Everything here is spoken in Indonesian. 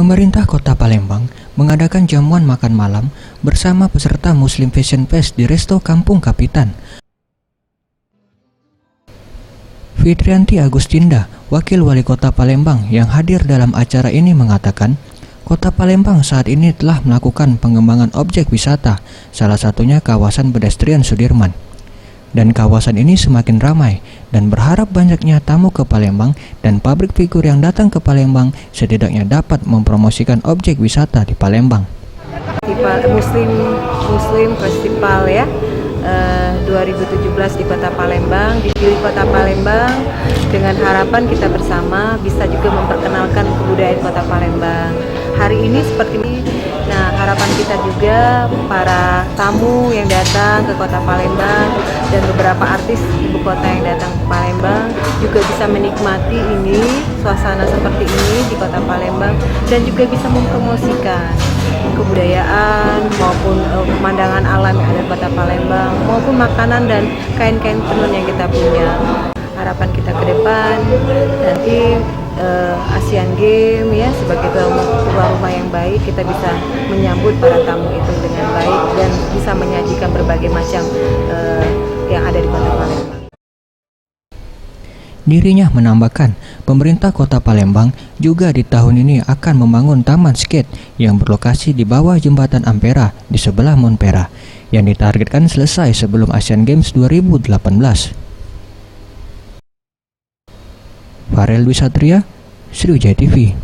Pemerintah Kota Palembang mengadakan jamuan makan malam bersama peserta Muslim Fashion Fest di Resto Kampung Kapitan. Fitrianti Agustinda, Wakil Wali Kota Palembang yang hadir dalam acara ini mengatakan, Kota Palembang saat ini telah melakukan pengembangan objek wisata, salah satunya kawasan pedestrian Sudirman. Dan kawasan ini semakin ramai dan berharap banyaknya tamu ke Palembang dan pabrik figur yang datang ke Palembang setidaknya dapat mempromosikan objek wisata di Palembang. Muslim Festival ya 2017 di Kota Palembang, dipilih Kota Palembang dengan harapan kita bersama bisa juga memperkenalkan kebudayaan Kota Palembang. Hari ini seperti ini, nah harapan kita juga para tamu yang datang ke Kota Palembang dan beberapa artis ibu kota yang datang ke Palembang juga bisa menikmati ini, suasana seperti ini di Kota Palembang dan juga bisa mempromosikan kebudayaan maupun pemandangan alam yang ada di Kota Palembang maupun makanan dan kain-kain tenun yang kita punya. Harapan kita ke depan nanti Asian Games ya sebagai tuan rumah yang baik, kita bisa menyambut para tamu itu dengan baik dan bisa menyajikan berbagai macam yang ada di Kota Palembang. Dirinya menambahkan, pemerintah Kota Palembang juga di tahun ini akan membangun taman skate yang berlokasi di bawah jembatan Ampera di sebelah Monpera yang ditargetkan selesai sebelum Asian Games 2018. Farel Dwi Satria, Sriwijaya TV.